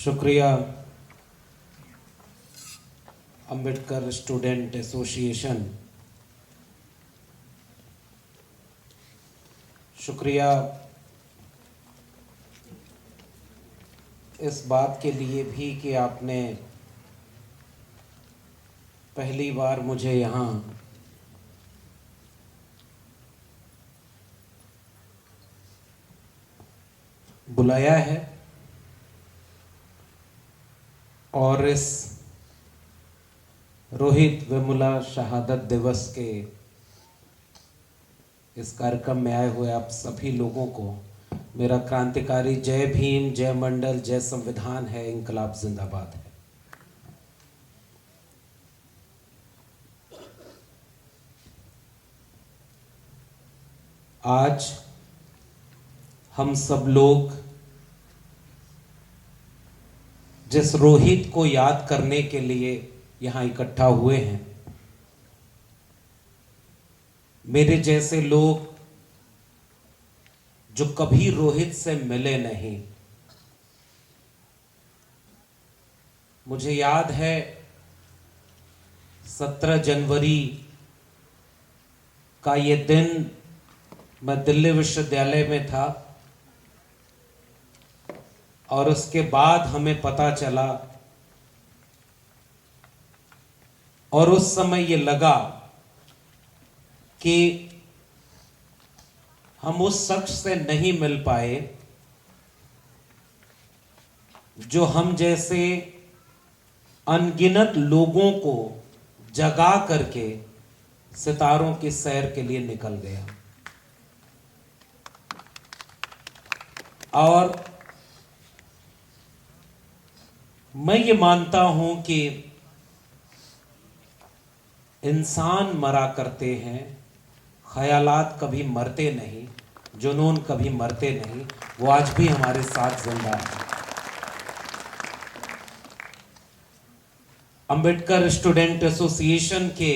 शुक्रिया Ambedkar student association, शुक्रिया इस बात के लिए भी कि आपने पहली बार मुझे यहाँ बुलाया है और इस रोहित वेमुला शहादत दिवस के इस कार्यक्रम में आए हुए आप सभी लोगों को मेरा क्रांतिकारी जय भीम, जय मंडल, जय संविधान है, इंकलाब जिंदाबाद है। आज हम सब लोग जिस रोहित को याद करने के लिए यहां इकट्ठा हुए हैं, मेरे जैसे लोग जो कभी रोहित से मिले नहीं, मुझे याद है 17 जनवरी का ये दिन मैं दिल्ली विश्वविद्यालय में था और उसके बाद हमें पता चला और उस समय ये लगा कि हम उस शख्स से नहीं मिल पाए जो हम जैसे अनगिनत लोगों को जगा करके सितारों की सैर के लिए निकल गया। और मैं ये मानता हूं कि इंसान मरा करते हैं, ख्यालात कभी मरते नहीं, जुनून कभी मरते नहीं, वो आज भी हमारे साथ जिंदा है। अंबेडकर स्टूडेंट एसोसिएशन के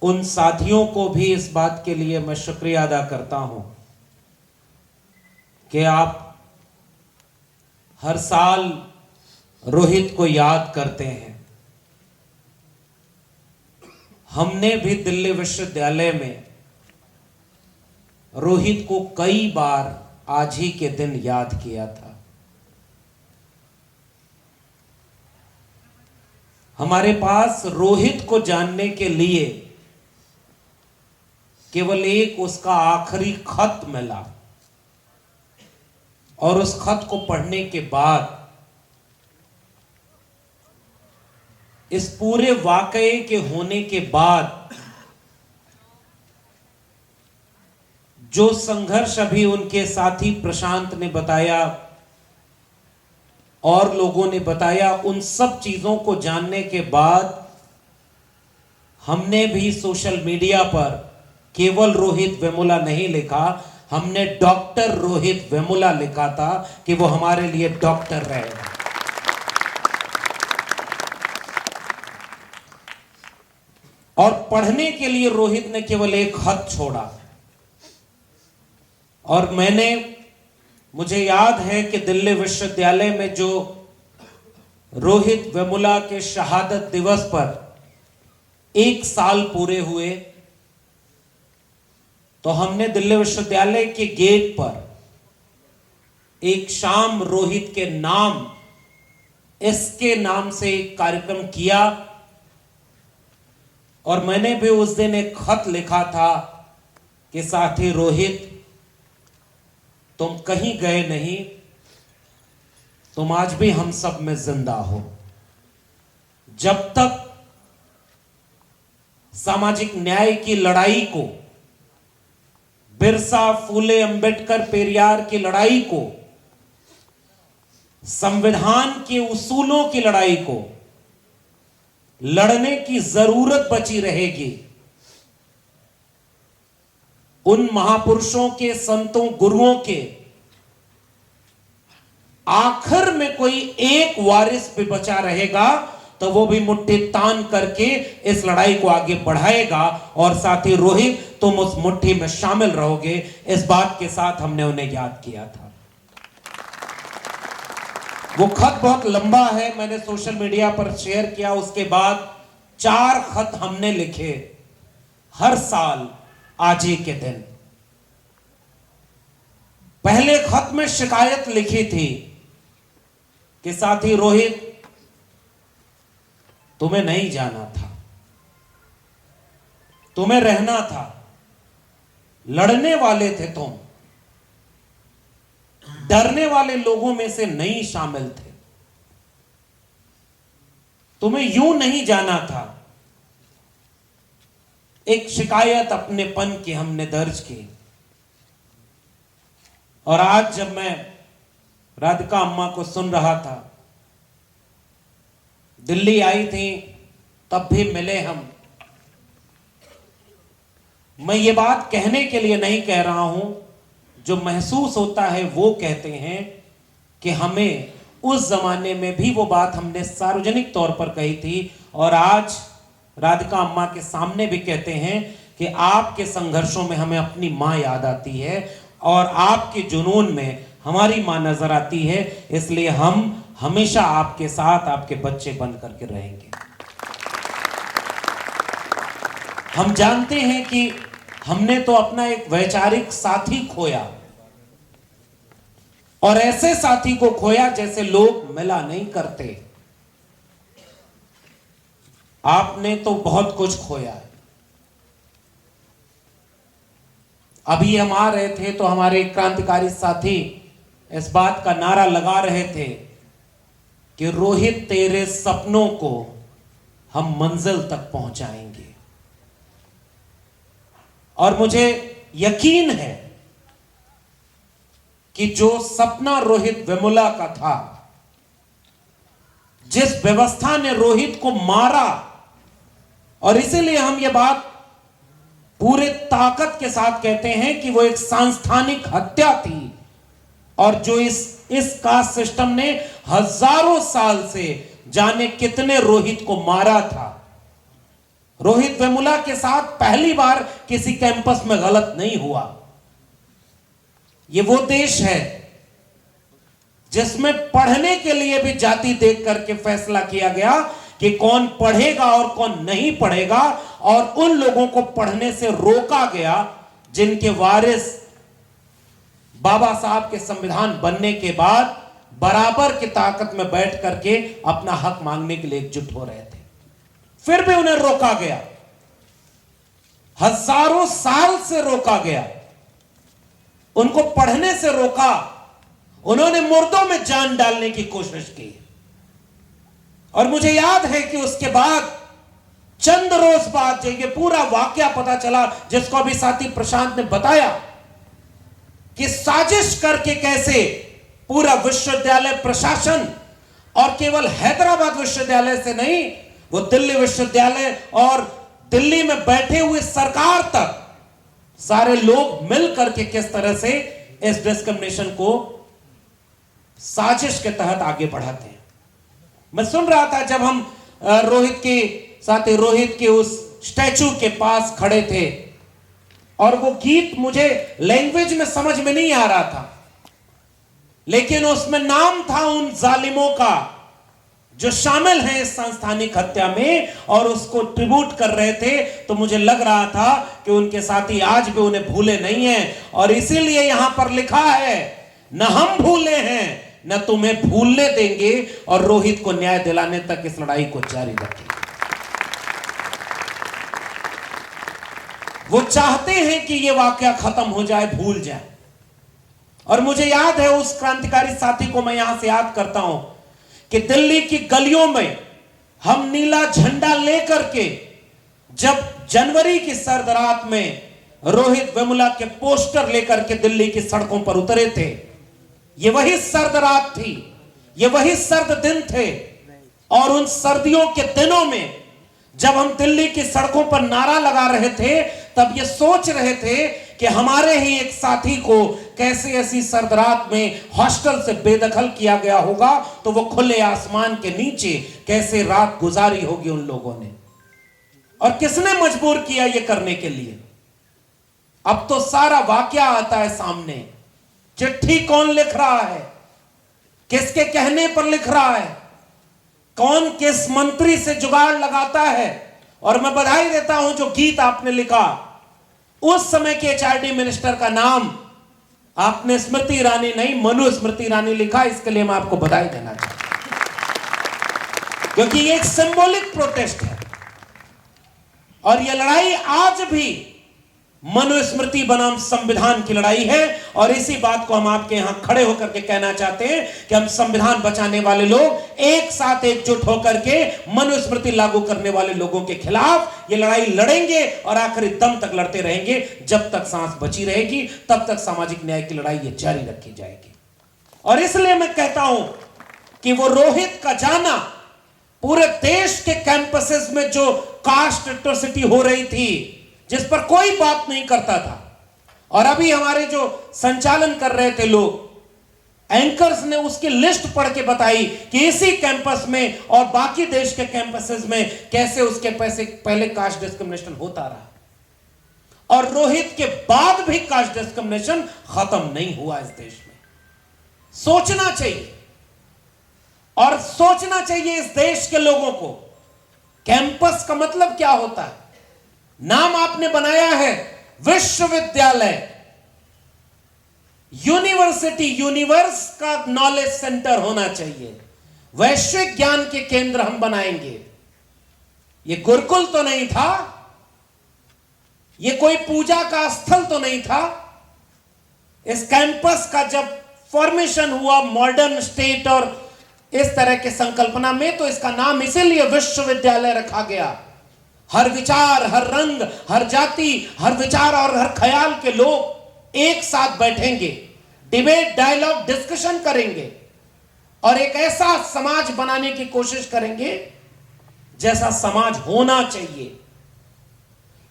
उन साथियों को भी इस बात के लिए मैं शुक्रिया अदा करता हूं कि आप हर साल रोहित को याद करते हैं। हमने भी दिल्ली विश्वविद्यालय में रोहित को कई बार आज ही के दिन याद किया था। हमारे पास रोहित को जानने के लिए केवल एक उसका आखिरी खत मिला और उस खत को पढ़ने के बाद इस पूरे वाकये के होने के बाद जो संघर्ष अभी उनके साथी प्रशांत ने बताया और लोगों ने बताया, उन सब चीजों को जानने के बाद हमने भी सोशल मीडिया पर केवल रोहित वेमुला नहीं लिखा, हमने डॉक्टर रोहित वेमुला लिखा था कि वो हमारे लिए डॉक्टर रहे। और पढ़ने के लिए रोहित ने केवल एक खत छोड़ा और मुझे याद है कि दिल्ली विश्वविद्यालय में जो रोहित वेमुला के शहादत दिवस पर 1 साल पूरे हुए, तो हमने दिल्ली विश्वविद्यालय के गेट पर एक शाम रोहित के नाम, इसके नाम से एक कार्यक्रम किया और मैंने भी उस दिन एक खत लिखा था कि साथी रोहित, तुम कहीं गए नहीं, तुम आज भी हम सब में जिंदा हो। जब तक सामाजिक न्याय की लड़ाई को, बिरसा, फूले, अंबेडकर, पेरियार की लड़ाई को, संविधान के उसूलों की लड़ाई को लड़ने की जरूरत बची रहेगी, उन महापुरुषों के, संतों, गुरुओं के आखिर में कोई एक वारिस भी बचा रहेगा तो वो भी मुट्ठी तान करके इस लड़ाई को आगे बढ़ाएगा और साथी रोहित, तुम उस मुट्ठी में शामिल रहोगे। इस बात के साथ हमने उन्हें याद किया था। वो खत बहुत लंबा है, मैंने सोशल मीडिया पर शेयर किया। उसके बाद 4 खत हमने लिखे हर साल आज ही के दिन। पहले खत में शिकायत लिखी थी कि साथी रोहित, तुम्हें नहीं जाना था, तुम्हें रहना था, लड़ने वाले थे तुम, डरने वाले लोगों में से नहीं शामिल थे, तुम्हें यूं नहीं जाना था। एक शिकायत अपनेपन की हमने दर्ज की। और आज जब मैं राधिका अम्मा को सुन रहा था, दिल्ली आई थी तब भी मिले हम। मैं ये बात कहने के लिए नहीं कह रहा हूं, जो महसूस होता है वो कहते हैं कि हमें उस जमाने में भी वो बात हमने सार्वजनिक तौर पर कही थी, और आज राधिका अम्मा के सामने भी कहते हैं कि आपके संघर्षों में हमें अपनी मां याद आती है और आपके जुनून में हमारी मां नजर आती है। इसलिए हम हमेशा आपके साथ आपके बच्चे बन करके रहेंगे। हम जानते हैं कि हमने तो अपना एक वैचारिक साथी खोया, और ऐसे साथी को खोया जैसे लोग मिला नहीं करते। आपने तो बहुत कुछ खोया है। अभी हम आ रहे थे तो हमारे क्रांतिकारी साथी इस बात का नारा लगा रहे थे कि रोहित, तेरे सपनों को हम मंजिल तक पहुंचाएंगे। और मुझे यकीन है कि जो सपना रोहित वेमुला का था, जिस व्यवस्था ने रोहित को मारा, और इसीलिए हम ये बात पूरे ताकत के साथ कहते हैं कि वो एक सांस्थानिक हत्या थी, और जो इस कास्ट सिस्टम ने हजारों साल से जाने कितने रोहित को मारा था। रोहित वेमुला के साथ पहली बार किसी कैंपस में गलत नहीं हुआ। ये वो देश है जिसमें पढ़ने के लिए भी जाति देख करके फैसला किया गया कि कौन पढ़ेगा और कौन नहीं पढ़ेगा, और उन लोगों को पढ़ने से रोका गया जिनके वारिस बाबा साहब के संविधान बनने के बाद बराबर की ताकत में बैठ करके अपना हक मांगने के लिए एकजुट हो रहे थे। फिर भी उन्हें रोका गया, हजारों साल से रोका गया, उनको पढ़ने से रोका, उन्होंने मुर्दों में जान डालने की कोशिश की। और मुझे याद है कि उसके बाद चंद रोज बाद जब ये पूरा वाकया पता चला, जिसको अभी साथी प्रशांत ने बताया कि साजिश करके कैसे पूरा विश्वविद्यालय प्रशासन, और केवल हैदराबाद विश्वविद्यालय से नहीं, वो दिल्ली विश्वविद्यालय और दिल्ली में बैठे हुए सरकार तक सारे लोग मिल करके किस तरह से इस डिस्क्रिमिनेशन को साजिश के तहत आगे बढ़ाते हैं। मैं सुन रहा था जब हम रोहित के उस स्टैचू के पास खड़े थे, और वो गीत मुझे लैंग्वेज में समझ में नहीं आ रहा था, लेकिन उसमें नाम था उन जालिमों का जो शामिल हैं इस सांस्थानिक हत्या में, और उसको ट्रिब्यूट कर रहे थे। तो मुझे लग रहा था कि उनके साथी आज भी उन्हें भूले नहीं हैं, और इसीलिए यहां पर लिखा है, न हम भूले हैं न तुम्हें भूलने देंगे, और रोहित को न्याय दिलाने तक इस लड़ाई को जारी रखेंगे। वो चाहते हैं कि ये वाकया खत्म हो जाए, भूल जाए। और मुझे याद है उस क्रांतिकारी साथी को मैं यहां से याद करता हूं कि दिल्ली की गलियों में हम नीला झंडा लेकर के जब जनवरी की सर्द रात में रोहित वेमुला के पोस्टर लेकर के दिल्ली की सड़कों पर उतरे थे, ये वही सर्द रात थी, ये वही सर्द दिन थे। और उन सर्दियों के दिनों में जब हम दिल्ली की सड़कों पर नारा लगा रहे थे, तब ये सोच रहे थे कि हमारे ही एक साथी को कैसे ऐसी सर्द रात में हॉस्टल से बेदखल किया गया होगा, तो वो खुले आसमान के नीचे कैसे रात गुजारी होगी उन लोगों ने, और किसने मजबूर किया ये करने के लिए। अब तो सारा वाकया आता है सामने, चिट्ठी कौन लिख रहा है, किसके कहने पर लिख रहा है, कौन किस मंत्री से जुगाड़ लगाता है। और मैं बधाई देता हूं जो गीत आपने लिखा, उस समय के एचआरडी मिनिस्टर का नाम आपने स्मृति ईरानी नहीं, मनुस्मृति ईरानी लिखा। इसके लिए मैं आपको बधाई देना चाहता हूं, क्योंकि ये एक सिंबॉलिक प्रोटेस्ट है और यह लड़ाई आज भी मनुस्मृति बनाम संविधान की लड़ाई है। और इसी बात को हम आपके यहां खड़े होकर के कहना चाहते हैं कि हम संविधान बचाने वाले लोग एक साथ एकजुट होकर के मनुस्मृति लागू करने वाले लोगों के खिलाफ ये लड़ाई लड़ेंगे और आखिरी दम तक लड़ते रहेंगे। जब तक सांस बची रहेगी तब तक सामाजिक न्याय की लड़ाई ये जारी रखी जाएगी। और इसलिए मैं कहता हूं कि वो रोहित का जाना, पूरे देश के कैंपसेस में जो कास्ट एट्रोसिटी हो रही थी जिस पर कोई बात नहीं करता था, और अभी हमारे जो संचालन कर रहे थे लोग, एंकर्स ने उसकी लिस्ट पढ़ के बताई कि इसी कैंपस में और बाकी देश के कैंपसेस में कैसे उसके पहले कास्ट डिस्क्रिमिनेशन होता रहा और रोहित के बाद भी कास्ट डिस्क्रिमिनेशन खत्म नहीं हुआ इस देश में। सोचना चाहिए, और सोचना चाहिए इस देश के लोगों को, कैंपस का मतलब क्या होता है। नाम आपने बनाया है विश्वविद्यालय, यूनिवर्सिटी, यूनिवर्स का नॉलेज सेंटर होना चाहिए, वैश्विक ज्ञान के केंद्र हम बनाएंगे। ये गुरुकुल तो नहीं था, ये कोई पूजा का स्थल तो नहीं था। इस कैंपस का जब फॉर्मेशन हुआ मॉडर्न स्टेट और इस तरह के संकल्पना में, तो इसका नाम इसीलिए विश्वविद्यालय रखा गया। हर विचार, हर रंग, हर जाति, हर विचार और हर ख्याल के लोग एक साथ बैठेंगे, डिबेट, डायलॉग, डिस्कशन करेंगे और एक ऐसा समाज बनाने की कोशिश करेंगे जैसा समाज होना चाहिए।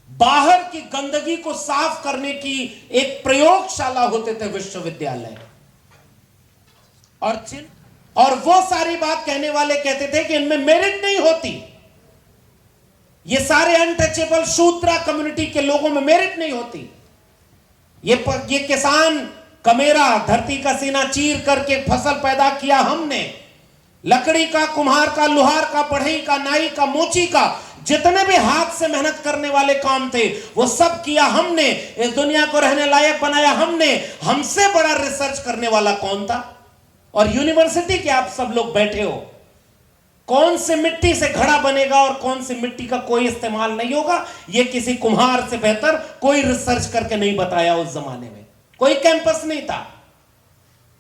बाहर की गंदगी को साफ करने की एक प्रयोगशाला होते थे विश्वविद्यालय। और वो सारी बात कहने वाले कहते थे कि इनमें मेरिट नहीं होती, ये सारे अनटचेबल शूद्रा कम्युनिटी के लोगों में मेरिट नहीं होती। ये किसान कमेरा, धरती का सीना चीर करके फसल पैदा किया हमने, लकड़ी का, कुम्हार का, लोहार का, बढ़ई का, नाई का, मोची का, जितने भी हाथ से मेहनत करने वाले काम थे वो सब किया हमने। इस दुनिया को रहने लायक बनाया हमने। हमसे बड़ा रिसर्च करने वाला कौन था। और यूनिवर्सिटी के आप सब लोग बैठे हो, कौन से मिट्टी से घड़ा बनेगा और कौन सी मिट्टी का कोई इस्तेमाल नहीं होगा, यह किसी कुम्हार से बेहतर कोई रिसर्च करके नहीं बताया। उस जमाने में कोई कैंपस नहीं था,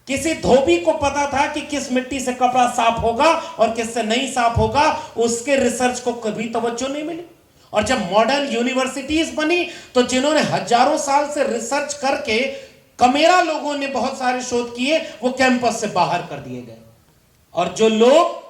किसी धोबी को पता था कि किस मिट्टी से कपड़ा साफ होगा और किससे नहीं साफ होगा। उसके रिसर्च को कभी तवज्जो नहीं मिली। और जब मॉडर्न यूनिवर्सिटीज बनी तो जिन्होंने हजारों साल से रिसर्च करके, कमेरा लोगों ने बहुत सारे शोध किए, वो कैंपस से बाहर कर दिए गए। और जो लोग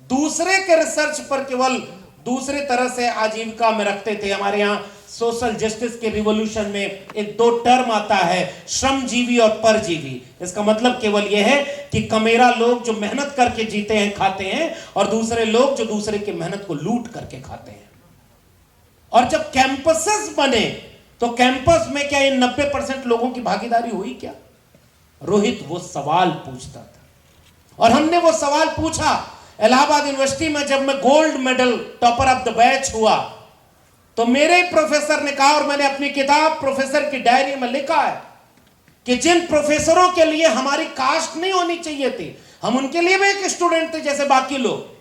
दूसरे के रिसर्च पर केवल दूसरे तरह से आजीविका में रखते थे, हमारे यहां सोशल जस्टिस के रिवॉल्यूशन में एक दो टर्म आता है, श्रमजीवी और परजीवी। इसका मतलब केवल यह है कि कमेरा लोग जो मेहनत करके जीते हैं, खाते हैं, और दूसरे लोग जो दूसरे की मेहनत को लूट करके खाते हैं। और जब कैंपसेस बने तो कैंपस में क्या इन 90% लोगों की भागीदारी हुई क्या? रोहित वो सवाल पूछता था और हमने वो सवाल पूछा। इलाहाबाद यूनिवर्सिटी में जब मैं gold medal topper of the batch हुआ तो मेरे प्रोफेसर ने कहा, और मैंने अपनी किताब प्रोफेसर की डायरी में लिखा है, कि जिन प्रोफेसरों के लिए हमारी कास्ट नहीं होनी चाहिए थी, हम उनके लिए भी एक स्टूडेंट थे जैसे बाकी लोग,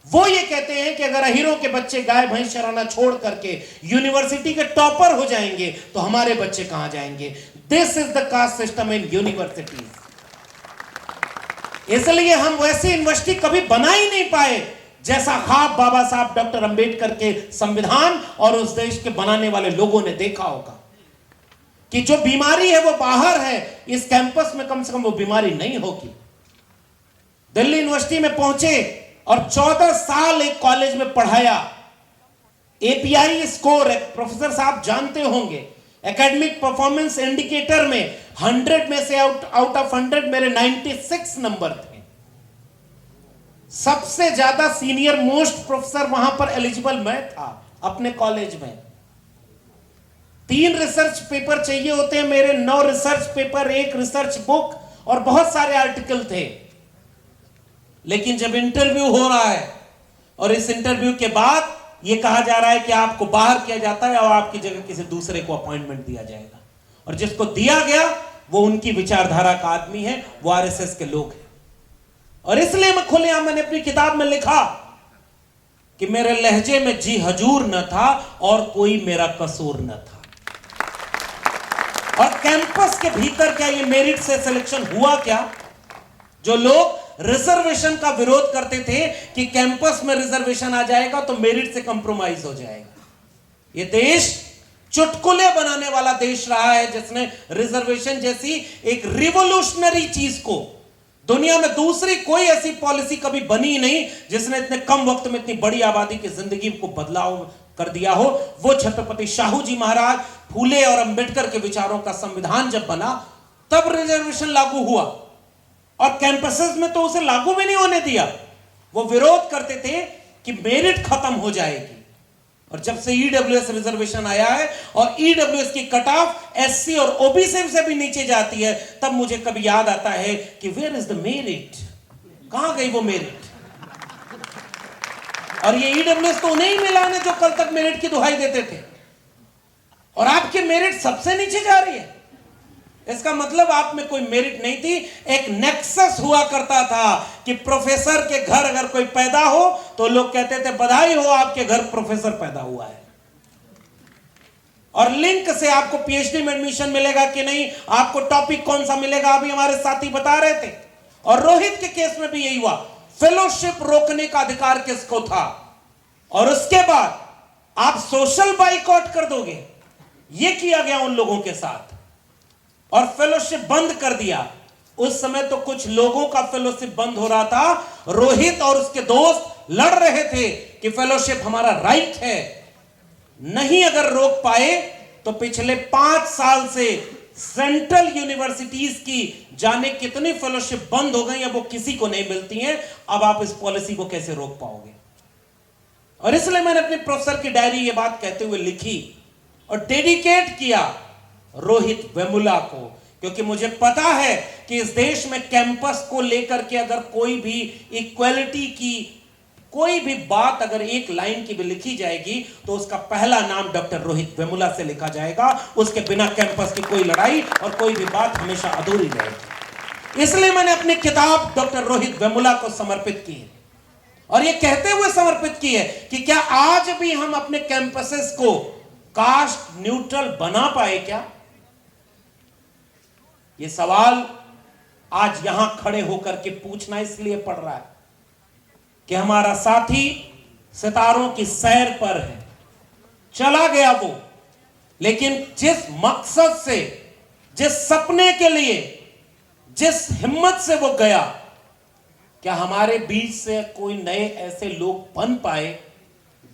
वो ये कहते हैं कि अगर अहीरों के बच्चे गाय भैंस चराना छोड़ करके यूनिवर्सिटी के टॉपर हो जाएंगे तो हमारे बच्चे कहां जाएंगे। This is the caste system in universities. इसलिए हम वैसी यूनिवर्सिटी कभी बना ही नहीं पाए जैसा ख्वाब बाबा साहब डॉक्टर अंबेडकर के संविधान और उस देश के बनाने वाले लोगों ने देखा होगा कि जो बीमारी है वो बाहर है, इस कैंपस में कम से कम वो बीमारी नहीं होगी। दिल्ली यूनिवर्सिटी में पहुंचे और 14 साल एक कॉलेज में पढ़ाया। एपीआई स्कोर, प्रोफेसर साहब जानते होंगे, एकेडमिक परफॉर्मेंस इंडिकेटर में 100 में से आउट ऑफ 100 मेरे 96 नंबर थे। सबसे ज्यादा सीनियर मोस्ट प्रोफेसर वहां पर एलिजिबल मैं था अपने कॉलेज में। 3 रिसर्च पेपर चाहिए होते हैं मेरे, 9 रिसर्च पेपर, 1 रिसर्च बुक और बहुत सारे आर्टिकल थे। लेकिन जब इंटरव्यू हो रहा है और इस इंटरव्यू के बाद यह कहा जा रहा है कि आपको बाहर किया जाता है और आपकी जगह किसी दूसरे को अपॉइंटमेंट दिया जाएगा, और जिसको दिया गया वो उनकी विचारधारा का आदमी है, वो आरएसएस के लोग हैं। और इसलिए मैं खुलेआम मैंने अपनी किताब में लिखा कि मेरे लहजे में जी हजूर न था और कोई मेरा कसूर न था। और कैंपस के भीतर क्या ये मेरिट से सिलेक्शन हुआ क्या? जो लोग रिजर्वेशन का विरोध करते थे कि कैंपस में रिजर्वेशन आ जाएगा तो मेरिट से कंप्रोमाइज हो जाएगा, ये देश चुटकुले बनाने वाला देश रहा है, जिसने रिजर्वेशन जैसी एक रिवोल्यूशनरी चीज को, दुनिया में दूसरी कोई ऐसी पॉलिसी कभी बनी नहीं जिसने इतने कम वक्त में इतनी बड़ी आबादी की जिंदगी को बदलाव कर दिया हो। वो छत्रपति शाहू जी महाराज, फूले और अंबेडकर के विचारों का संविधान जब बना तब रिजर्वेशन लागू हुआ, और कैंपसेस में तो उसे लागू भी नहीं होने दिया। वो विरोध करते थे कि मेरिट खत्म हो जाएगी। और जब से ईडब्ल्यूएस रिजर्वेशन आया है और ईडब्ल्यूएस की कट ऑफ एससी और ओबीसी से भी नीचे जाती है, तब मुझे कभी याद आता है कि वेयर इज द मेरिट, कहां गई वो मेरिट? और ये ईडब्ल्यूएस तो उन्हें ही मिला ने जो कल तक मेरिट की दुहाई देते थे, और आपके मेरिट सबसे नीचे जा रही है। इसका मतलब आप में कोई मेरिट नहीं थी। एक नेक्सस हुआ करता था कि प्रोफेसर के घर अगर कोई पैदा हो तो लोग कहते थे बधाई हो, आपके घर प्रोफेसर पैदा हुआ है। और लिंक से आपको पीएचडी में एडमिशन मिलेगा कि नहीं, आपको टॉपिक कौन सा मिलेगा, अभी हमारे साथी बता रहे थे। और रोहित के केस में भी यही हुआ, फेलोशिप रोकने का अधिकार किसको था? और उसके बाद आप सोशल बाइकआउट कर दोगे, यह किया गया उन लोगों के साथ, और फेलोशिप बंद कर दिया। उस समय तो कुछ लोगों का फेलोशिप बंद हो रहा था, रोहित और उसके दोस्त लड़ रहे थे कि फेलोशिप हमारा राइट है, नहीं अगर रोक पाए तो पिछले 5 साल से सेंट्रल यूनिवर्सिटीज की जाने कितनी फेलोशिप बंद हो गई, अब वो किसी को नहीं मिलती हैं। अब आप इस पॉलिसी को कैसे रोक पाओगे? और इसलिए मैंने अपने प्रोफेसर की डायरी ये बात कहते हुए लिखी और डेडिकेट किया रोहित वेमुला को, क्योंकि मुझे पता है कि इस देश में कैंपस को लेकर के अगर कोई भी इक्वालिटी की कोई भी बात अगर एक लाइन की भी लिखी जाएगी तो उसका पहला नाम डॉक्टर रोहित वेमुला से लिखा जाएगा। उसके बिना कैंपस की कोई लड़ाई और कोई भी बात हमेशा अधूरी रहेगी। इसलिए मैंने अपनी किताब डॉक्टर रोहित वेमुला को समर्पित की है, और यह कहते हुए समर्पित की है कि क्या आज भी हम अपने कैंपसेस को कास्ट न्यूट्रल बना पाए क्या? यह सवाल आज यहां खड़े होकर के पूछना इसलिए पड़ रहा है कि हमारा साथी सितारों की सैर पर है, चला गया वो, लेकिन जिस मकसद से, जिस सपने के लिए, जिस हिम्मत से वो गया, क्या हमारे बीच से कोई नए ऐसे लोग बन पाए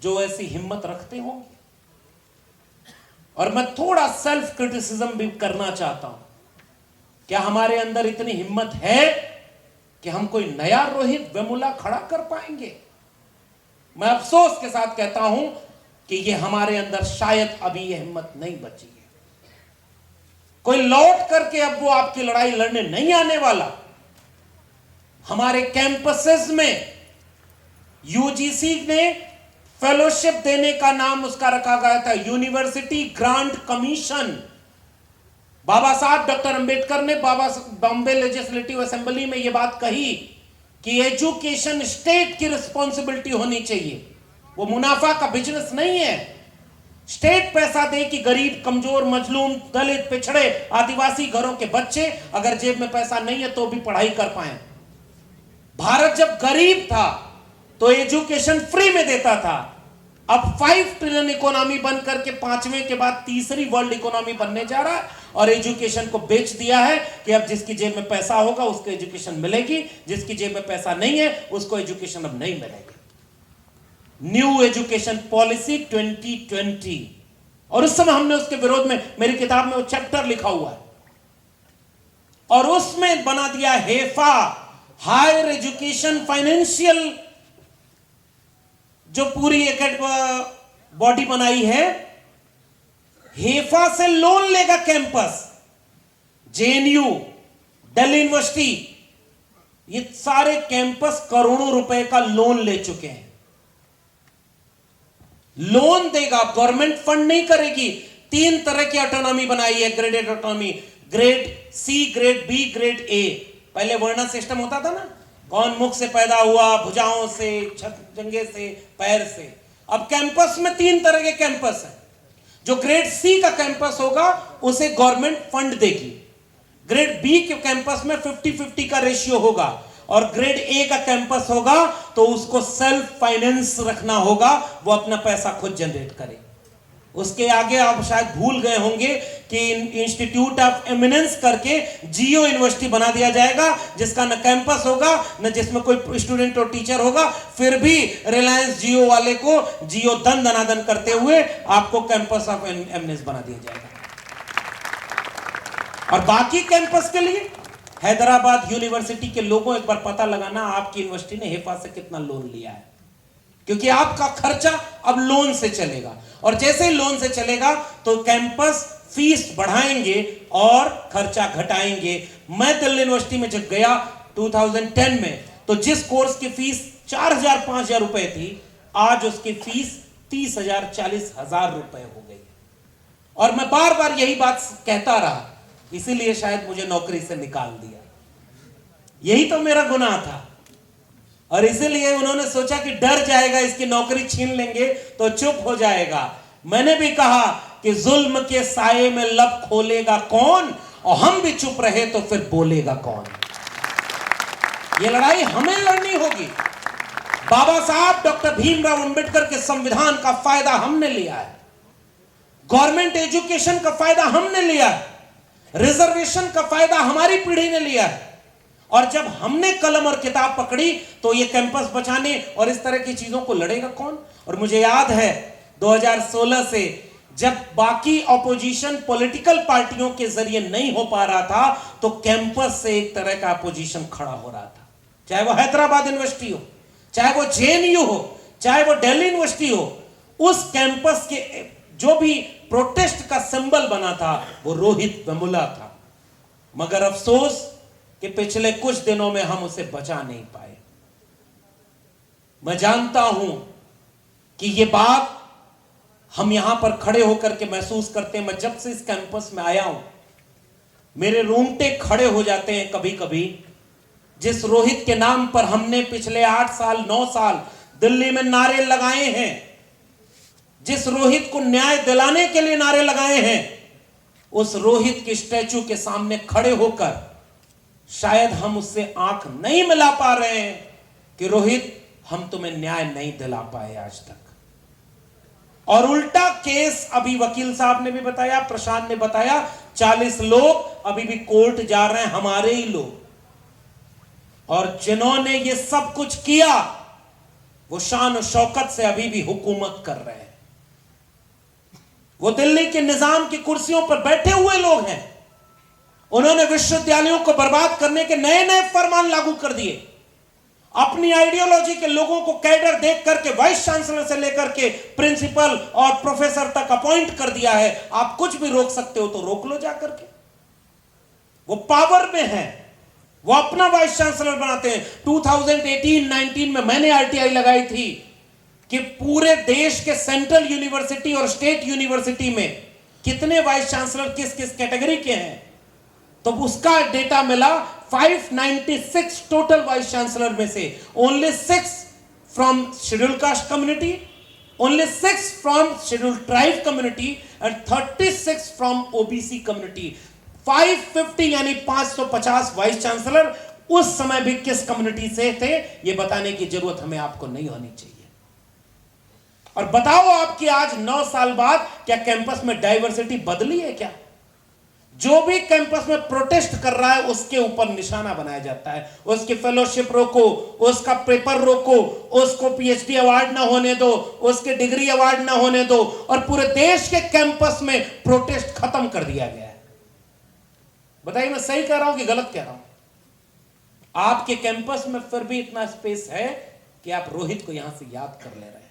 जो ऐसी हिम्मत रखते होंगे? और मैं थोड़ा सेल्फ क्रिटिसिज्म भी करना चाहता हूं, क्या हमारे अंदर इतनी हिम्मत है कि हम कोई नया रोहित वेमुला खड़ा कर पाएंगे? मैं अफसोस के साथ कहता हूं कि यह हमारे अंदर शायद अभी यह हिम्मत नहीं बची है। कोई लौट करके अब वो आपकी लड़ाई लड़ने नहीं आने वाला। हमारे कैंपसेस में यूजीसी ने फेलोशिप देने का नाम उसका रखा गया था यूनिवर्सिटी ग्रांट कमीशन। बाबा साहब डॉक्टर अंबेडकर ने बॉम्बे लेजिस्लेटिव असेंबली में यह बात कही कि एजुकेशन स्टेट की रिस्पॉन्सिबिलिटी होनी चाहिए, वो मुनाफा का बिजनेस नहीं है। स्टेट पैसा दे कि गरीब, कमजोर, मजलूम, दलित, पिछड़े, आदिवासी घरों के बच्चे अगर जेब में पैसा नहीं है तो भी पढ़ाई कर पाए। भारत जब गरीब था तो एजुकेशन फ्री में देता था। अब 5 ट्रिलियन इकोनॉमी बन करके 5वें के बाद तीसरी वर्ल्ड इकोनॉमी बनने जा रहा है, और एजुकेशन को बेच दिया है कि अब जिसकी जेब में पैसा होगा उसको एजुकेशन मिलेगी, जिसकी जेब में पैसा नहीं है उसको एजुकेशन अब नहीं मिलेगी। न्यू एजुकेशन पॉलिसी 2020, और उस समय हमने उसके विरोध में मेरी किताब में वो चैप्टर लिखा हुआ है, और उसमें बना दिया हेफा, हायर एजुकेशन फाइनेंशियल जो पूरी एक बॉडी बनाई है, हेफा से लोन लेगा कैंपस। जेएनयू, दिल्ली यूनिवर्सिटी, ये सारे कैंपस करोड़ों रुपए का लोन ले चुके हैं। लोन देगा, गवर्नमेंट फंड नहीं करेगी। 3 तरह की ऑटोनॉमी बनाई है, graded autonomy, grade C, grade B, grade A. पहले वर्णा सिस्टम होता था ना, कौन मुख से पैदा हुआ, भुजाओं से, जंघे से, पैर से। अब कैंपस में 3 तरह के कैंपस है। जो ग्रेड सी का कैंपस होगा उसे गवर्नमेंट फंड देगी। ग्रेड बी के कैंपस में 50-50 का रेशियो होगा, और ग्रेड ए का कैंपस होगा तो उसको सेल्फ फाइनेंस रखना होगा, वो अपना पैसा खुद जनरेट करे। उसके आगे आप शायद भूल गए होंगे कि इंस्टीट्यूट ऑफ एमिनेंस करके जियो यूनिवर्सिटी बना दिया जाएगा, जिसका न कैंपस होगा न जिसमें कोई स्टूडेंट और टीचर होगा। फिर भी रिलायंस जियो वाले को जियो धन धनाधन करते हुए आपको कैंपस ऑफ एमिनेंस बना दिया जाएगा। और बाकी कैंपस के लिए हैदराबाद यूनिवर्सिटी के लोगों, एक बार पता लगाना आपकी यूनिवर्सिटी ने हिफा से कितना लोन लिया है, क्योंकि आपका खर्चा अब लोन से चलेगा। और जैसे ही लोन से चलेगा तो कैंपस फीस बढ़ाएंगे और खर्चा घटाएंगे। मैं दिल्ली यूनिवर्सिटी में जब गया 2010 में, तो जिस कोर्स की फीस 4,000-5,000 रुपए थी, आज उसकी फीस 30,000-40,000 रुपए हो गई। और मैं बार बार यही बात कहता रहा, इसीलिए शायद मुझे नौकरी से निकाल दिया। यही तो मेरा गुनाह था, और इसीलिए उन्होंने सोचा कि डर जाएगा, इसकी नौकरी छीन लेंगे तो चुप हो जाएगा। मैंने भी कहा कि जुल्म के साये में लब खोलेगा कौन, और हम भी चुप रहे तो फिर बोलेगा कौन। यह लड़ाई हमें लड़नी होगी। बाबा साहब डॉक्टर भीमराव अंबेडकर के संविधान का फायदा हमने लिया है, गवर्नमेंट एजुकेशन का फायदा हमने लिया है, रिजर्वेशन का फायदा हमारी पीढ़ी ने लिया है। और जब हमने कलम और किताब पकड़ी तो ये कैंपस बचाने और इस तरह की चीजों को लड़ेगा कौन। और मुझे याद है 2016 से जब बाकी ऑपोजिशन पॉलिटिकल पार्टियों के जरिए नहीं हो पा रहा था, तो कैंपस से एक तरह का ऑपोजिशन खड़ा हो रहा था। चाहे वो हैदराबाद यूनिवर्सिटी हो, चाहे वो जेएनयू हो, चाहे वो दिल्ली यूनिवर्सिटी हो, उस कैंपस के जो भी प्रोटेस्ट का सिंबल बना था वो रोहित वेमुला था। मगर अफसोस कि पिछले कुछ दिनों में हम उसे बचा नहीं पाए। मैं जानता हूं कि ये बात हम यहां पर खड़े होकर के महसूस करते हैं। मैं जब से इस कैंपस में आया हूं, मेरे रोंगटे खड़े हो जाते हैं कभी कभी। जिस रोहित के नाम पर हमने पिछले 8 साल 9 साल दिल्ली में नारे लगाए हैं, जिस रोहित को न्याय दिलाने के लिए नारे लगाए हैं, उस रोहित के स्टैचू के सामने खड़े होकर शायद हम उससे आंख नहीं मिला पा रहे हैं कि रोहित, हम तुम्हें न्याय नहीं दिला पाए आज तक। और उल्टा केस अभी वकील साहब ने भी बताया, प्रशांत ने बताया, 40 लोग अभी भी कोर्ट जा रहे हैं, हमारे ही लोग। और जिन्होंने ये सब कुछ किया वो शान और शौकत से अभी भी हुकूमत कर रहे हैं। वो दिल्ली के निजाम की कुर्सियों पर बैठे हुए लोग हैं। उन्होंने विश्वविद्यालयों को बर्बाद करने के नए नए फरमान लागू कर दिए। अपनी आइडियोलॉजी के लोगों को कैडर देख करके वाइस चांसलर से लेकर के प्रिंसिपल और प्रोफेसर तक अपॉइंट कर दिया है। आप कुछ भी रोक सकते हो तो रोक लो जाकर के। वो पावर में है, वो अपना वाइस चांसलर बनाते हैं। 2018-19 में मैंने आरटीआई लगाई थी कि पूरे देश के सेंट्रल यूनिवर्सिटी और स्टेट यूनिवर्सिटी में कितने वाइस चांसलर किस किस कैटेगरी के हैं, तो उसका डेटा मिला 596 टोटल वाइस चांसलर में से only 6 from schedule caste community, only 6 from schedule tribe community and 36 from OBC community. 550 यानी 550 वाइस चांसलर उस समय भी किस कम्युनिटी से थे, यह बताने की जरूरत हमें आपको नहीं होनी चाहिए। और बताओ आपकी आज 9 साल बाद क्या कैंपस में डाइवर्सिटी बदली है क्या? जो भी कैंपस में प्रोटेस्ट कर रहा है उसके ऊपर निशाना बनाया जाता है। उसकी फेलोशिप रोको, उसका पेपर रोको, उसको पीएचडी अवार्ड ना होने दो, उसके डिग्री अवार्ड ना होने दो, और पूरे देश के कैंपस में प्रोटेस्ट खत्म कर दिया गया है। बताइए मैं सही कह रहा हूं कि गलत कह रहा हूं? आपके कैंपस में फिर भी इतना स्पेस है कि आप रोहित को यहां से याद कर ले रहे हैं।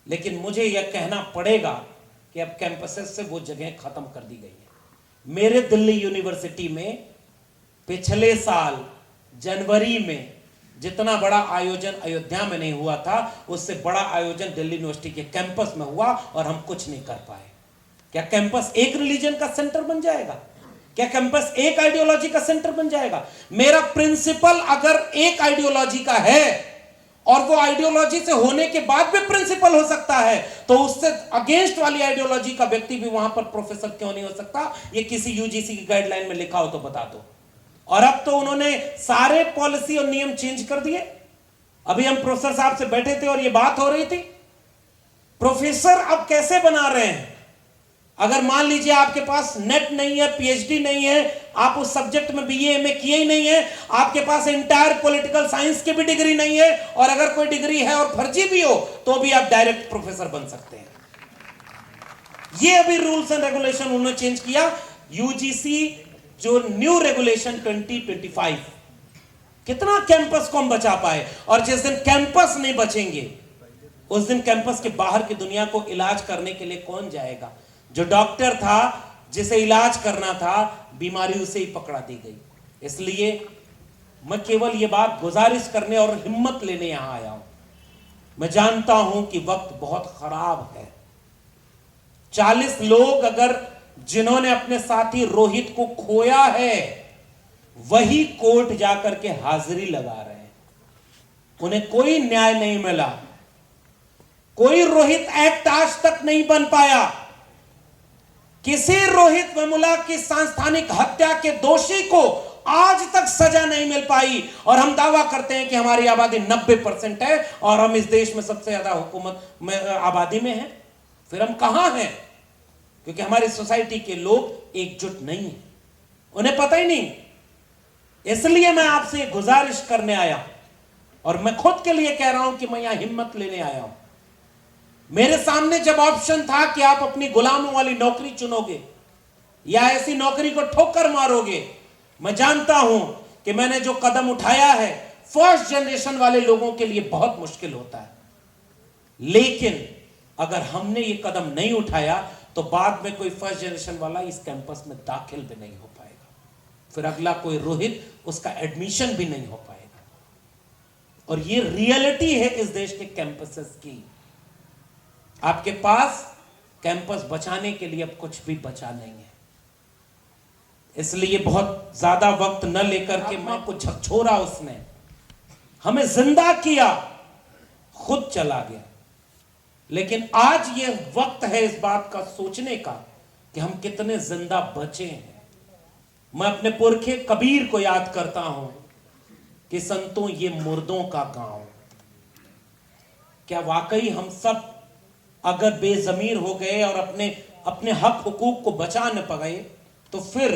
लेकिन मुझे यह कहना पड़ेगा कि अब कैंपसेस से वो जगह खत्म कर दी गई है। मेरे दिल्ली यूनिवर्सिटी में पिछले साल जनवरी में जितना बड़ा आयोजन अयोध्या में नहीं हुआ था, उससे बड़ा आयोजन दिल्ली यूनिवर्सिटी के कैंपस में हुआ और हम कुछ नहीं कर पाए। क्या कैंपस एक रिलीजन का सेंटर बन जाएगा? क्या कैंपस एक आइडियोलॉजी का सेंटर बन जाएगा? मेरा प्रिंसिपल अगर एक आइडियोलॉजी का है और वो आइडियोलॉजी से होने के बाद भी प्रिंसिपल हो सकता है, तो उससे अगेंस्ट वाली आइडियोलॉजी का व्यक्ति भी वहां पर प्रोफेसर क्यों नहीं हो सकता? ये किसी यूजीसी की गाइडलाइन में लिखा हो तो बता दो। और अब तो उन्होंने सारे पॉलिसी और नियम चेंज कर दिए। अभी हम प्रोफेसर साहब से बैठे थे और ये बात हो रही थी, प्रोफेसर अब कैसे बना रहे हैं? अगर मान लीजिए आपके पास नेट नहीं है, पीएचडी नहीं है, आप उस सब्जेक्ट में बीए एमए किए ही नहीं है, आपके पास इंटायर पॉलिटिकल साइंस की भी डिग्री नहीं है, और अगर कोई डिग्री है और फर्जी भी हो तो भी आप डायरेक्ट प्रोफेसर बन सकते हैं। ये अभी रूल्स एंड रेगुलेशन उन्होंने चेंज किया। यूजीसी जो न्यू रेगुलेशन 2025, कितना कैंपस को हम बचा पाए। और जिस दिन कैंपस नहीं बचेंगे उस दिन कैंपस के बाहर की दुनिया को इलाज करने के लिए कौन जाएगा? जो डॉक्टर था, जिसे इलाज करना था, बीमारी उसे ही पकड़ा दी गई। इसलिए मैं केवल ये बात गुजारिश करने और हिम्मत लेने यहां आया हूं। मैं जानता हूं कि वक्त बहुत खराब है। 40 लोग अगर जिन्होंने अपने साथी रोहित को खोया है, वही कोर्ट जाकर के हाजिरी लगा रहे हैं, उन्हें कोई न्याय नहीं मिला। कोई रोहित एक्ट आज तक नहीं बन पाया। किसी रोहित वेमुला की सांस्थानिक हत्या के दोषी को आज तक सजा नहीं मिल पाई। और हम दावा करते हैं कि हमारी आबादी 90% है और हम इस देश में सबसे ज्यादा हुकूमत में आबादी में हैं। फिर हम कहां हैं? क्योंकि हमारी सोसाइटी के लोग एकजुट नहीं है, उन्हें पता ही नहीं। इसलिए मैं आपसे गुजारिश करने आया, और मैं खुद के लिए कह रहा हूं कि मैं यहां हिम्मत लेने आया हूं। मेरे सामने जब ऑप्शन था कि आप अपनी गुलामों वाली नौकरी चुनोगे या ऐसी नौकरी को ठोकर मारोगे, मैं जानता हूं कि मैंने जो कदम उठाया है फर्स्ट जनरेशन वाले लोगों के लिए बहुत मुश्किल होता है। लेकिन अगर हमने ये कदम नहीं उठाया तो बाद में कोई फर्स्ट जनरेशन वाला इस कैंपस में दाखिल भी नहीं हो पाएगा, फिर अगला कोई रोहित, उसका एडमिशन भी नहीं हो पाएगा। और ये रियलिटी है इस देश के कैंपसेस की। आपके पास कैंपस बचाने के लिए अब कुछ भी बचा नहीं है। इसलिए बहुत ज्यादा वक्त न लेकर के मैं को झकझोरा, उसने हमें जिंदा किया, खुद चला गया। लेकिन आज ये वक्त है इस बात का सोचने का कि हम कितने जिंदा बचे हैं। मैं अपने पुरखे कबीर को याद करता हूं कि संतों ये मुर्दों का गांव। क्या वाकई हम सब अगर बेजमीर हो गए और अपने अपने हक हुकूक को बचा न पाए तो फिर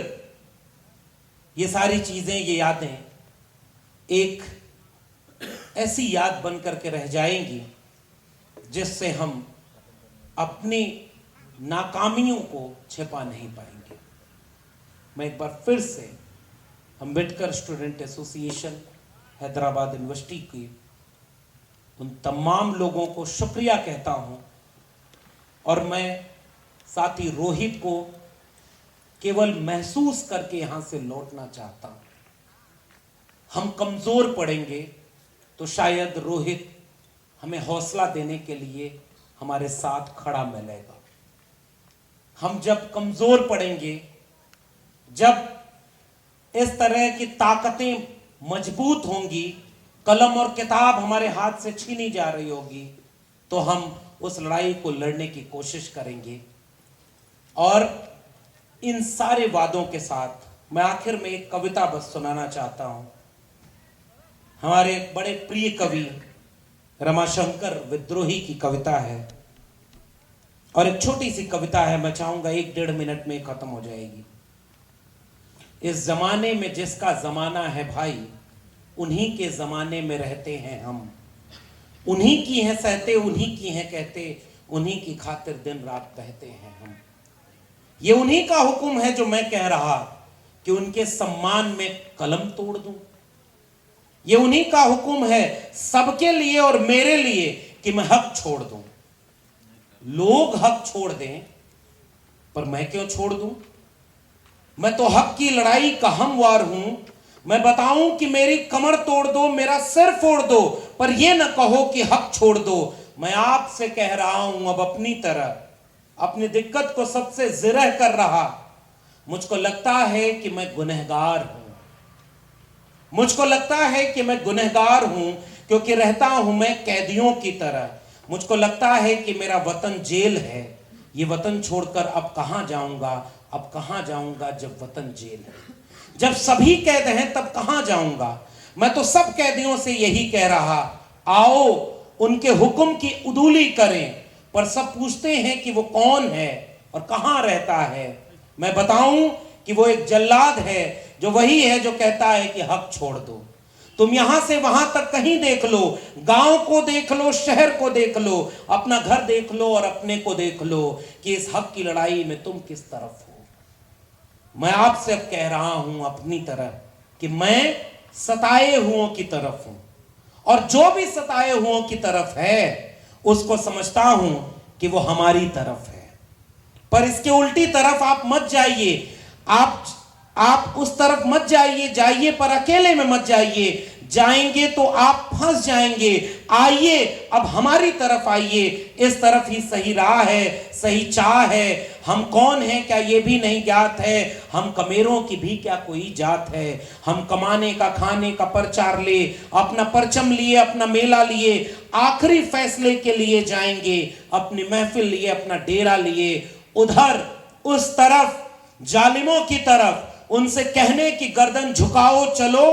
ये सारी चीजें, ये यादें एक ऐसी याद बन करके रह जाएंगी जिससे हम अपनी नाकामियों को छिपा नहीं पाएंगे। मैं एक बार फिर से Ambedkar student association Hyderabad university की उन तमाम लोगों को शुक्रिया कहता हूं, और मैं साथी रोहित को केवल महसूस करके यहां से लौटना चाहता हूं। हम कमजोर पड़ेंगे तो शायद रोहित हमें हौसला देने के लिए हमारे साथ खड़ा मिलेगा। हम जब कमजोर पड़ेंगे, जब इस तरह की ताकतें मजबूत होंगी, कलम और किताब हमारे हाथ से छीनी जा रही होगी, तो हम उस लड़ाई को लड़ने की कोशिश करेंगे। और इन सारे वादों के साथ मैं आखिर में एक कविता बस सुनाना चाहता हूं। हमारे बड़े प्रिय कवि रमाशंकर विद्रोही की कविता है, और एक छोटी सी कविता है, मैं चाहूंगा 1-1.5 मिनट में खत्म हो जाएगी। इस जमाने में जिसका जमाना है भाई, उन्हीं के जमाने में रहते हैं हम। उन्हीं की हैं सहते, उन्हीं की हैं कहते, उन्हीं की खातिर दिन रात बहते हैं हम। ये उन्हीं का हुक्म है जो मैं कह रहा कि उनके सम्मान में कलम तोड़ दूं। ये उन्हीं का हुक्म है सबके लिए और मेरे लिए कि मैं हक छोड़ दूं। लोग हक छोड़ दें, पर मैं क्यों छोड़ दूं? मैं तो हक की लड़ाई का हमवार हूं। मैं बताऊं कि मेरी कमर तोड़ दो, मेरा सिर फोड़ दो, पर यह ना कहो कि हक छोड़ दो। मैं आपसे कह रहा हूं अब अपनी तरह, अपनी दिक्कत को सबसे जिरह कर रहा। मुझको लगता है कि मैं गुनहगार हूं, मुझको लगता है कि मैं गुनहगार हूं, क्योंकि रहता हूं मैं कैदियों की तरह। मुझको लगता है कि मेरा वतन जेल है, ये वतन छोड़कर अब कहां जाऊंगा, अब कहां जाऊंगा जब वतन जेल है। जब सभी कैद हैं तब कहां जाऊंगा। मैं तो सब कैदियों से यही कह रहा, आओ उनके हुक्म की उदूली करें, पर सब पूछते हैं कि वो कौन है और कहां रहता है। मैं बताऊं कि वो एक जल्लाद है, जो वही है जो कहता है कि हक छोड़ दो। तुम यहां से वहां तक कहीं देख लो, गांव को देख लो, शहर को देख लो, अपना घर देख लो और अपने को देख लो कि इस हक की लड़ाई में तुम किस तरफ हो। मैं आपसे अब कह रहा हूं अपनी तरह कि मैं सताए हुओं की तरफ हूं, और जो भी सताए हुओं की तरफ है उसको समझता हूं कि वो हमारी तरफ है। पर इसके उल्टी तरफ आप मत जाइए, आप उस तरफ मत जाइए, जाइए पर अकेले में मत जाइए, जाएंगे तो आप फंस जाएंगे। आइए अब हमारी तरफ आइए, इस तरफ ही सही राह है, सही चाह है। हम कौन हैं क्या ये भी नहीं ज्ञात है, हम कमेरों की भी क्या कोई जात है। हम कमाने का खाने का परचार ले, अपना परचम लिए, अपना मेला लिए, आखिरी फैसले के लिए जाएंगे, अपनी महफिल लिए, अपना डेरा लिए। उधर उस तरफ जालिमों की तरफ उनसे कहने की गर्दन झुकाओ चलो,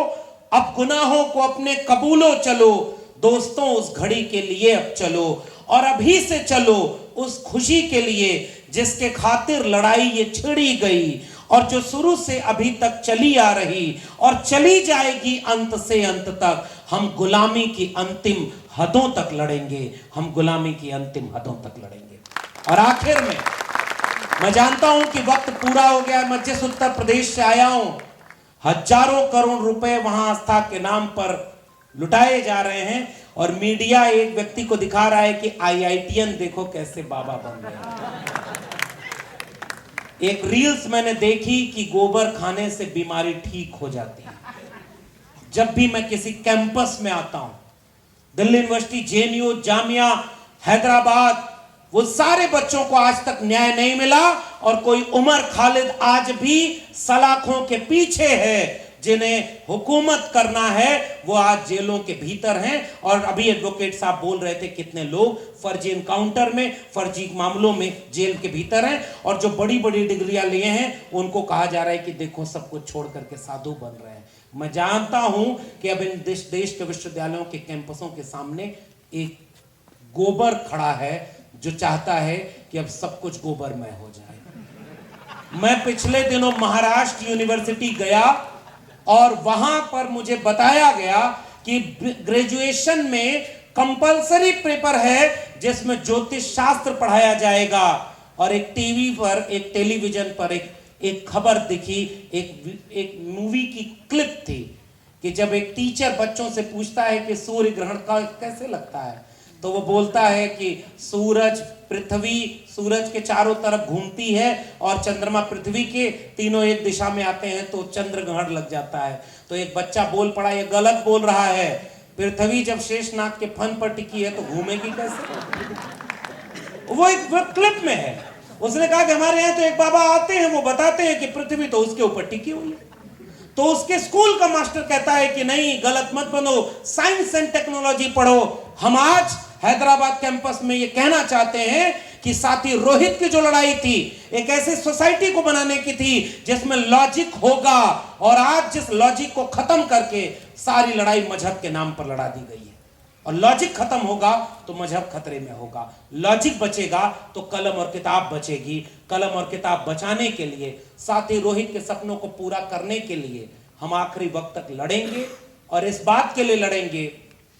अब गुनाहों को अपने कबूलो चलो। दोस्तों उस घड़ी के लिए अब चलो, और अभी से चलो उस खुशी के लिए जिसके खातिर लड़ाई ये छिड़ी गई, और जो शुरू से अभी तक चली आ रही और चली जाएगी अंत से अंत तक। हम गुलामी की अंतिम हदों तक लड़ेंगे, हम गुलामी की अंतिम हदों तक लड़ेंगे। और आखिर में मैं जानता हूं कि वक्त पूरा हो गया। मैं जिस उत्तर प्रदेश से आया हूं, हजारों करोड़ रुपए वहां आस्था के नाम पर लुटाए जा रहे हैं, और मीडिया एक व्यक्ति को दिखा रहा है कि आईआईटीएन देखो कैसे बाबा बन रहे हैं। एक रील्स मैंने देखी कि गोबर खाने से बीमारी ठीक हो जाती है। जब भी मैं किसी कैंपस में आता हूं, दिल्ली यूनिवर्सिटी, जेएनयू, जामिया, हैदराबाद, वो सारे बच्चों को आज तक न्याय नहीं मिला, और कोई उमर खालिद आज भी सलाखों के पीछे है। जिन्हें हुकूमत करना है वो आज जेलों के भीतर हैं। और अभी एडवोकेट साहब बोल रहे थे कितने लोग फर्जी इनकाउंटर में, फर्जी मामलों में जेल के भीतर हैं, और जो बड़ी बड़ी डिग्रियां लिए हैं उनको कहा जा रहा है कि देखो सब कुछ छोड़ करके साधु बन रहे हैं। मैं जानता हूं कि अब इन देश के विश्वविद्यालयों के कैंपसों के सामने एक गोबर खड़ा है जो चाहता है कि अब सब कुछ गोबरमय हो जाए। मैं पिछले दिनों महाराष्ट्र यूनिवर्सिटी गया, और वहां पर मुझे बताया गया कि ग्रेजुएशन में कंपलसरी पेपर है जिसमें ज्योतिष शास्त्र पढ़ाया जाएगा। और एक टीवी पर, एक टेलीविजन पर एक खबर दिखी, एक मूवी की क्लिप थी कि जब एक टीचर बच्चों से पूछता है कि सूर्य ग्रहण का कैसे लगता है, तो वो बोलता है कि सूरज, पृथ्वी सूरज के चारों तरफ घूमती है, और चंद्रमा पृथ्वी के, तीनों एक दिशा में आते हैं तो चंद्र ग्रहण लग जाता है। तो एक बच्चा बोल पड़ा, ये गलत बोल रहा है, पृथ्वी जब शेषनाग के फन पर टिकी है तो घूमेगी कैसे। वो एक क्लिप में है। उसने कहा कि हमारे यहाँ तो एक बाबा आते हैं, वो बताते हैं कि पृथ्वी तो उसके ऊपर टिकी हुई है। तो उसके स्कूल का मास्टर कहता है कि नहीं, गलत मत बनो, साइंस एंड टेक्नोलॉजी पढ़ो। हम आज हैदराबाद कैंपस में ये कहना चाहते हैं कि साथी रोहित की जो लड़ाई थी, एक ऐसी सोसाइटी को बनाने की थी जिसमें लॉजिक होगा, और आज जिस लॉजिक को खत्म करके सारी लड़ाई मजहब के नाम पर लड़ा दी गई है। और लॉजिक खत्म होगा तो मजहब खतरे में होगा, लॉजिक बचेगा तो कलम और किताब बचेगी। कलम और किताब बचाने के लिए, साथी रोहित के सपनों को पूरा करने के लिए हम आखिरी वक्त तक लड़ेंगे, और इस बात के लिए लड़ेंगे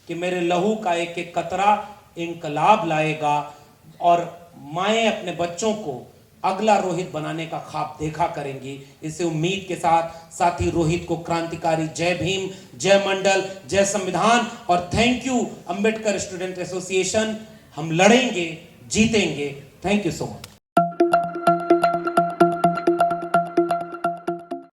कि मेरे लहू का एक एक कतरा इंकलाब लाएगा, और माएं अपने बच्चों को अगला रोहित बनाने का ख्वाब देखा करेंगी। इसे उम्मीद के साथ साथी रोहित को क्रांतिकारी जय भीम, जय मंडल, जय संविधान, और thank you Ambedkar student association. हम लड़ेंगे, जीतेंगे। Thank you so much.